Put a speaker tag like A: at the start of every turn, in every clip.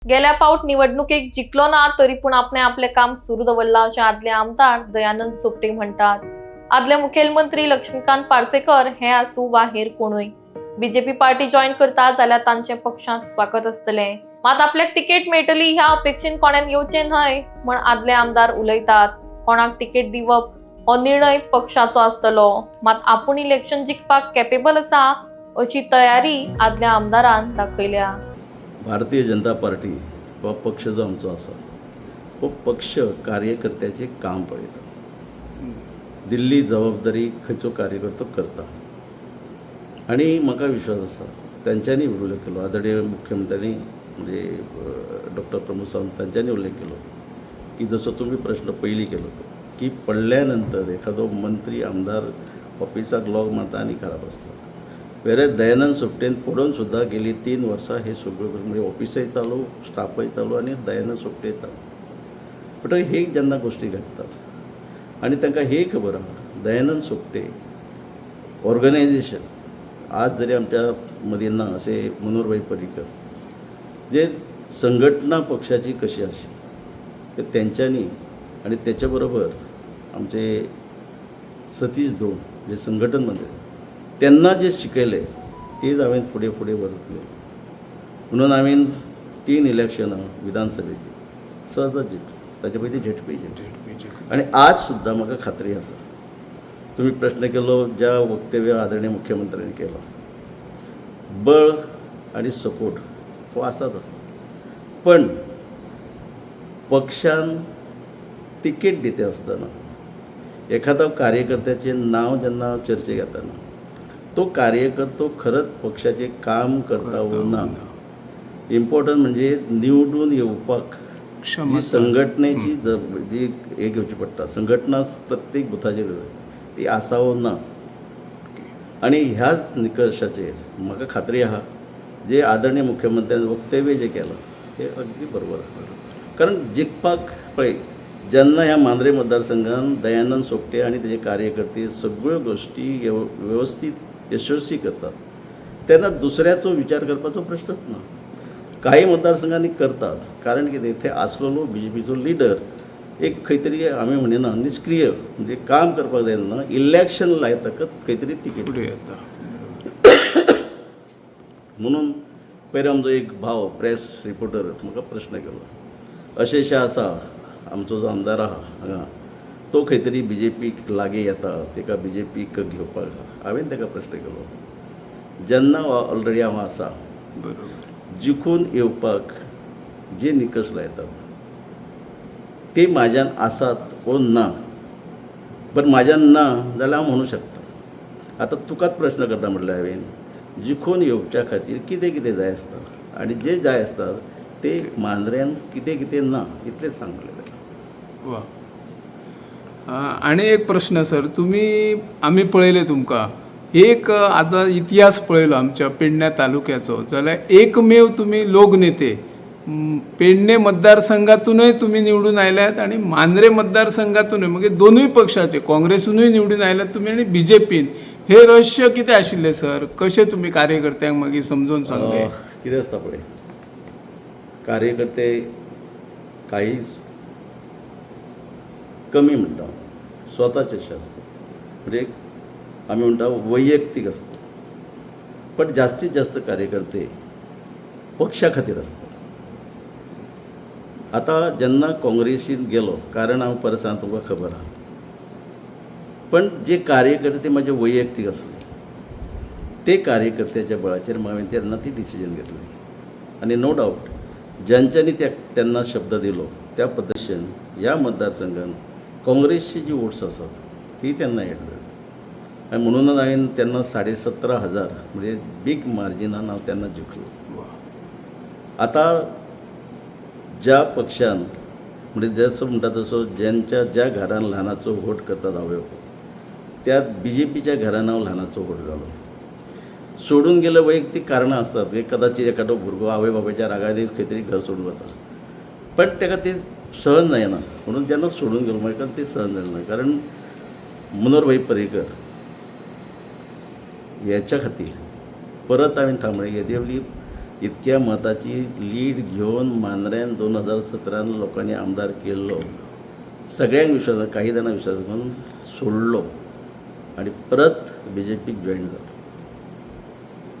A: गेल्या पावट निवडणुकीक जिंकलो ना तरी पण आपण आपले काम सुरू दवरला अशें आदले आमदार दयानंद सोपटे म्हणतात। आदले मुखेलमंत्री लक्ष्मीकांत पार्सेकर हे आसूं वा हेर कोणूय बीजेपी पार्टी जॉईन करता जाल्यार तांचे पक्षांत स्वागत आसतले। मात आपल्याक तिकेट मेळटली ह्या अपेक्षेन कोणान येवचें न्हय म्हण आदले आमदार उलयतात। कोणाक तिकेट दिवप हो निर्णय पक्षाचो आसतलो, मात आपूण इलेक्शन जिखपाक कॅपेबल आसा अशी तयारी आदल्या आमदारान दाखयल्या।
B: भारतीय जनता पार्टी हो पक्ष जो आमचो आसा हो पक्ष कार्यकर्त्याचे काम पळयता, दिल्ली जबाबदारी खंयचो कार्यकर्तो करता। आणि म्हाका विश्वास आसा तांच्यांनी उल्लेख केलो, आदरणीय मुख्यमंत्र्यांनी म्हणजे डॉक्टर प्रमोद सावंत तांच्यांनी उल्लेख केलो की जसो तुम्ही प्रश्न पयलीं केलो तो की पडल्यानंतर एखादो मंत्री आमदार ऑफिसाक लॉक मारता आनी खराब आसता। वेरे दयानंद सोपटेन पडून सुद्दां गेली 3 वर्सां हे सगळ्यो म्हणजे ऑफिसय चालू, स्टाफय चालू आनी दयानंद सोपटे चालू। बट हे जेन्ना गोश्टी घडटात आनी तांकां हे खबर आहा दयानंद सोपटे ऑर्गनायझेशन आज जरी आमच्या मदीं ना असे मनोहर भाई पर्रीकर जे संघटना पक्षाची कशी आशी ते तेंच्यांनी आणि त्याच्या बरोबर आमचे सतीश धोण जे संघटन मंत्री त्यांना जे शिकयले तेच हांवें फुडें फुडें व्हरतले म्हणून हांवें 3 इलेक्शनां विधानसभेची सहज जिखली, ताचे पयलीं झेडपी आणि आज सुद्दां म्हाका खात्री आसा। तुम्ही प्रश्न केलो ज्या वक्तव्य आदरणीय मुख्यमंत्र्यांनी केलो, बळ आणि सपोर्ट हो आसाच आसा, पण पक्षान तिकेट दिते आसतना एखादा कार्यकर्त्याचें नांव जेन्ना चर्चेक येतना तो कार्यकर्तो खरंच पक्षाचे काम करता वा ना, इम्पॉर्टंट म्हणजे निवडून येवपाक जी संघटनेची जी हे घेवची पडटा, संघटना प्रत्येक बुथाचेर ती आसा वा ना। आणि ह्याच निकशाचेर म्हाका खात्री आहा जे आदरणीय मुख्यमंत्र्यान वक्तव्य जे केलां ते अगदी बरोबर आसा। कारण जिखपाक पळय जेन्ना ह्या मांद्रे मतदारसंघान दयानंद सोपटे आणि तेजे कार्यकर्ते सगळ्यो गोश्टी व्यवस्थित यशस्वी करतात तेन्ना दुसऱ्याचो विचार करपाचो प्रश्नच ना। काही मतदारसंघांनी करतात, कारण कितें थंय आसलेलो बीजेपीचो लिडर एक खंय तरी आमी म्हणिना निष्क्रिय म्हणजे काम करपाक जायना, इलेक्शन लायतकच खंय तरी तिकेट फुडें येता। म्हणून पयर आमचो एक भाव प्रेस रिपोर्टर म्हाका प्रश्न केलो, अशेशें आसा आमचो जो आमदार आहा हांगा तो खंय तरी बीजेपीक लागीं येता, तेका बीजेपीक घेवपाक। हांवें ताका प्रश्न केलो, जेन्ना ऑलरेडी हांव आसा जिखून येवपाक जे निकश लायतात ते म्हाज्यान आसात वा ना, पण म्हाज्यान ना जाल्यार हांव म्हणूं शकता। आतां तुकाच प्रश्न करता म्हटल्यार हांवें जिखून येवच्या खातीर कितें कितें जाय आसता आनी जे जाय आसतात ते मांद्र्यान कितें कितें ना इतलेंच सांगलें।
C: वा आणि एक प्रश्न सर, तुम्ही आम्ही पळयले तुमकां एक आजा इतिहास पळयलो आमच्या पेडण्या तालुक्याचो, जाल्यार एकमेव तुम्ही लोकनेते पेडणे मतदारसंघातूनय तुम्ही निवडून आयल्यात आणि मांद्रे मतदारसंघातूनय, म्हणजे दोनूय पक्षाचे काँग्रेसूनय निवडून आयल्यात तुम्ही आणि बीजेपीन। हे रहस्य कितें आशिल्लें सर? कशें तुम्ही कार्यकर्त्यांक मागीर समजून सांगले?
B: कितें आसता पळय, कार्यकर्ते काहीच कमी म्हणटा स्वताचे अशें आसता, म्हणजे आमी म्हणटा वैयक्तीक आसता, पण जास्तीत जास्त कार्यकर्ते पक्षा खातीर आसता। आतां जेन्ना काँग्रेसीन गेलो, कारण हांव परत सांग तुमकां खबर आहा, पण जे कार्यकर्ते म्हाजे वैयक्तीक आसले ते कार्यकर्त्याच्या बळाचेर हांवें तेन्ना ती डिसिजन घेतली। आनी नो डावट ज्यांच्यांनी तेन्ना शब्द दिलो त्या पद्दतीन ह्या मतदारसंघान काँग्रेसची जी वोट्स आसात ती तेन्ना एड जाली आनी म्हणूनच हांवें तेन्ना 17,500 म्हणजे बीग मार्जिनान हांव तेन्ना जिखलो। आतां ज्या पक्षान म्हणजे जसो म्हणटा तसो ज्यांच्या ज्या घरान ल्हानाचो वोट करतात आवय त्या बीजेपीच्या घरान हांव ल्हानाचो वोट जालो। सोडून गेले वैयक्तीक कारणां आसतात, कदाचित एखादो भुरगो आवय बापायच्या रागार खंय तरी घर सोडून वता, पण ताका ते सहन जायना म्हणून जेन्ना सोडून गेलो म्हाका ते सहन जायना। कारण मनोहर भाई पर्रीकर ह्याच्या खातीर परत हांवें थांबणे येदेवली इतक्या मताची लीड घेऊन मांद्र्यान 2017 लोकांनी आमदार केल्लो. सगळ्यांक विश्वास, काही जाणांक विश्वास घेवन सोडलो आणि परत BJPक जॉईन जालो.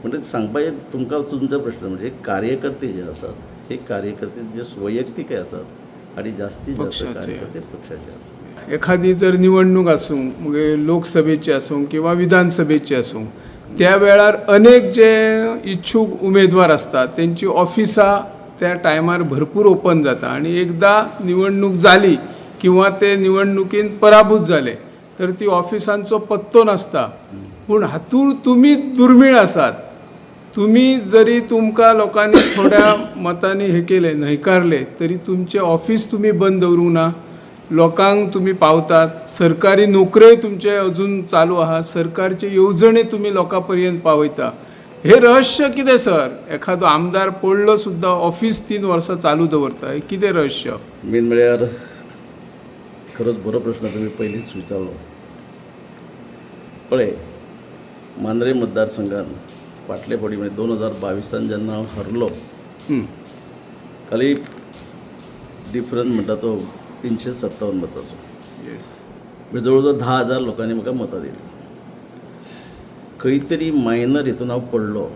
B: म्हणजे सांगपाचें तुमकां तुमचो प्रश्न म्हणजे कार्यकर्ते जे आसात हे कार्यकर्ते जे वैयक्तीक आसात आणि जास्तीत जास्त
C: पक्षाचे.
B: कार्यकर्ते पक्षाचे आसात.
C: एखादी जर निवडणूक आसूं म्हणजे लोकसभेची आसूं किंवा विधानसभेची आसूं त्या वेळार अनेक जे इच्छुक उमेदवार असतात त्यांची ऑफिसां त्या टायमार भरपूर ओपन जाता आणि एकदा निवडणूक जाली किंवा ते निवडणुकीन पराभूत जाले तर ती ऑफिसांचो पत्तो नासता. पूण हातूंत तुमी दुर्मीळ आसात. तुम्ही जरी तुमकां लोकांनी थोड्या मतांनी हे केले न्हयकारले तरी तुमचे ऑफिस तुम्ही बंद दवरूंक ना. लोकांक तुम्ही पावतात. सरकारी नोकऱ्योय तुमचे अजून चालू आहा. सरकारचे येवजणे तुम्ही लोकां पर्यंत पावयता. हे रहस्य कितें सर? एखादो आमदार पडलो सुद्दां ऑफिस 3 वर्सां चालू दवरता. हे कितें रहस्य?
B: मेन म्हळ्यार खरोच बरो प्रश्न तुम्ही पयलींच विचारलो. पळय, मांद्रे मतदारसंघान फाटले फावटी म्हणजे 2022 जेन्ना हांव हरलो खाली डिफरंस म्हणटा तो 357 मताचो.
C: येस.
B: म्हणजे जवळजवळ 10,000 लोकांनी म्हाका मतां दिली. खंय तरी मायनर हितून हांव पडलो.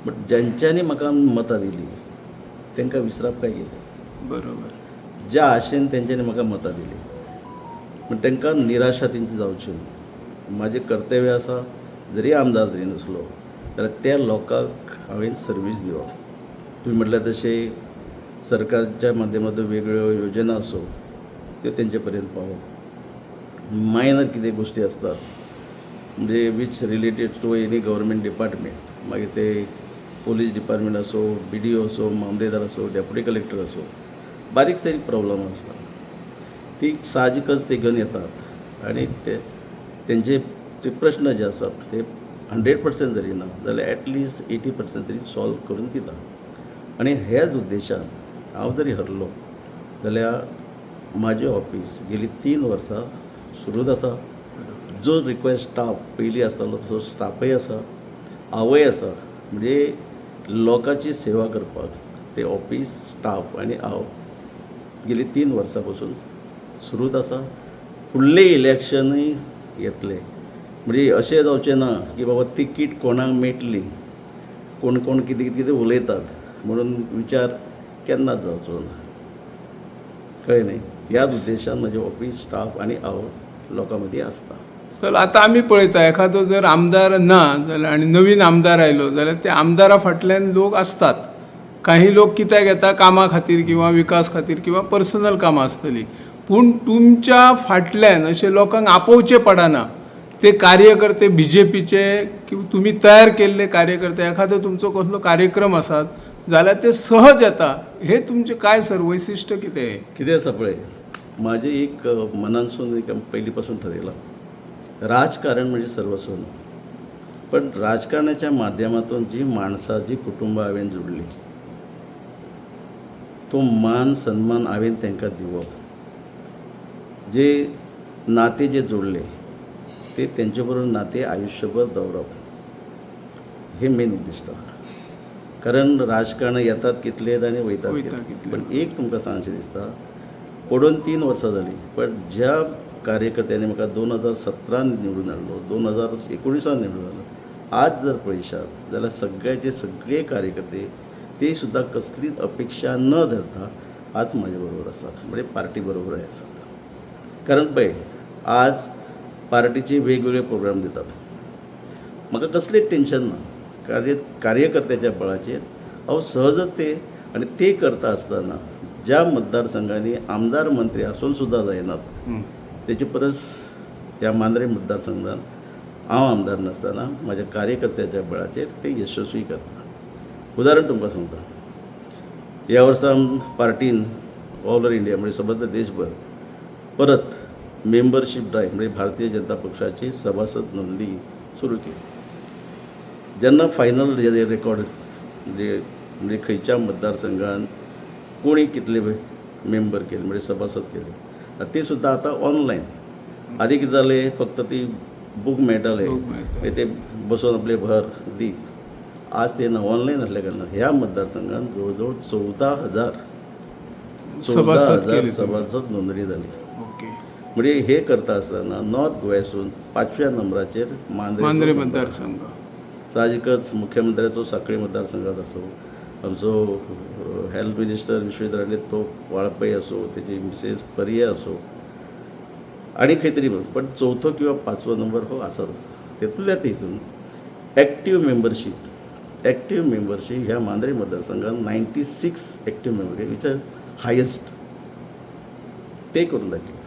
B: बट ज्यांच्यांनी म्हाका मतां दिली तांकां विसरप काय गेलें.
C: बरोबर.
B: ज्या आशेन तेंच्यांनी म्हाका मतां दिली पण तांकां निराशा तेंची जावची न्ही. म्हाजें कर्तव्य आसा, जरी आमदार जरी नसलो जाल्यार त्या लोकांक हांवें सर्वीस दिवप. तुमी म्हटल्यार तशें सरकारच्या माध्यमांतून वेगळ्यो योजना आसो त्यो तेंचे पर्यंत पावोवप. मायनर कितें गोश्टी आसतात म्हणजे which related to any government department, मागीर ते पोलीस डिपार्टमेंट असो, BDO असो, मामलेदार असो, डेप्युटी कलेक्टर असो, बारीक सारीक प्रॉब्लेम आसतात ती साहजिकच ते घेवन येतात आणि तेंचे ते प्रश्न जे आसात ते 100% जरी ना जाल्यार ॲटलिस्ट 80% तरी सॉल्व करून दिता. आणि ह्याच उद्देशान हांव जरी हरलो जाल्यार म्हाजें ऑफिस गेली 3 वर्सां सुरूच आसा. जो रिक्वायर्ड स्टाफ पयलीं आसतालो तो स्टाफय आसा, हांवय आसा. म्हणजे लोकांची सेवा करपाक ते ऑफिस, स्टाफ आनी हांव गेली 3 वर्सां पासून सुरूच आसा. फुडलें इलेक्शनूय येतलें म्हणजे अशें जावचें ना की बाबा तिकीट कोणाक मेळटली, कोण कोण कितें कितें उलयतात म्हणून विचार केन्नाच जावचो ना. कळ्ळें न्ही. ह्याच उद्देशान म्हजें ऑफिस, स्टाफ आनी हांव लोकां मदीं आसता.
C: चल आतां आमी पळयता एखादो जर आमदार ना जाल्यार आनी नवीन आमदार आयलो जाल्यार त्या आमदारा फाटल्यान लोक असतात. काही लोक कित्याक येता कामा खातीर किंवा विकास खातीर किंवा पर्सनल कामां आसतलीं. पूण तुमच्या फाटल्यान अशें लोकांक आपोवचें पडना. ते कार्यकर्ते BJPचे किंवा तुमी तयार केल्ले कार्यकर्ते एखादो तुमचो कसलो कार्यक्रम आसात जाल्यार ते सहज येता. हे तुमचें काय सर वैशिश्ट्य कितें?
B: कितें आसा पळय, म्हाजें एक मनानसून एक पयलीं पासून ठरयलां, राजकारण म्हणजे सर्वस्व न्हू. पण राजकारणाच्या माध्यमातून जी माणसां, जी कुटुंबां हांवें जोडली तो मान सन्मान हांवें तांकां दिवप. जे नाते जे जोडले ते तेंचे बरोबर नाते आयुश्यभर दवरप हे मेन उद्दिश्ट. कारण राजकारण येतात कितलेत आनी वयतात कितले. पण एक तुमकां सांगचें दिसता, पडून 3 वर्सां जालीं पण ज्या कार्यकर्त्यांनी म्हाका 2017 निवडून हाडलो, 2019 निवडून हाडलो, आज जर पळयशात जाल्यार सगळ्याचे सगळे कार्यकर्ते ते सुद्दां कसलीच अपेक्षा न धरता आज म्हाजे बरोबर आसात, म्हणजे पार्टी बरोबर आसात. कारण पळय, आज पार्टीचे वेगवेगळे प्रोग्राम दितात. म्हाका कसलेंच टेन्शन ना. कार्यकर्त्याच्या बळाचेर हांव सहजच ते आनी ते करता आसतना ज्या मतदारसंघांनी आमदार मंत्री आसून सुद्दां जायनात तेचे परस ह्या मांद्रे मतदारसंघान हांव आमदार नासतना म्हाज्या कार्यकर्त्याच्या बळाचेर ते यशस्वी करता. उदाहरण तुमकां सांगता, ह्या वर्सा पार्टीन ऑल ओव्हर इंडिया म्हणजे सबंद देशभर परत मेंबरशीप ड्रायव्ह म्हणजे भारतीय जनता पक्षाची सभासद नोंदणी सुरू केली. जेन्ना फायनल रेकॉर्ड म्हणजे खंयच्या मतदारसंघान कोणी कितले मेंबर केले म्हणजे सभासद केले ते सुद्दां आतां ऑनलायन. आदी कितें जालें, फक्त ती बूक मेळटाले ते बसून आपले भर दी. आज ते ऑनलाईन असल्या कारणान ह्या मतदारसंघात जवळजवळ 14,000
C: सभासद केले तुम्ही.
B: सभासद नोंदणी झाली.
C: ओके.
B: म्हणजे हे करता असताना नॉर्थ गोव्यासून 5व्या नंबराचेर
C: मांद्रे मतदारसंघ.
B: साहजिकच मुख्यमंत्र्याचो सांखळी मतदारसंघात असो, आमचो हेल्थ मिनिस्टर विश्वेश्वरायले तो वाळपय असो, त्याची मिसेस परिया असो, आणि खंय तरी पण चवथो किंवा 5वो नंबर हो आसाच आसा. तेतूंतल्या हितून एक्टीव मेंबरशीप ह्या मांद्रे मतदारसंघात 96 active member which are highest ते करून दाखयले.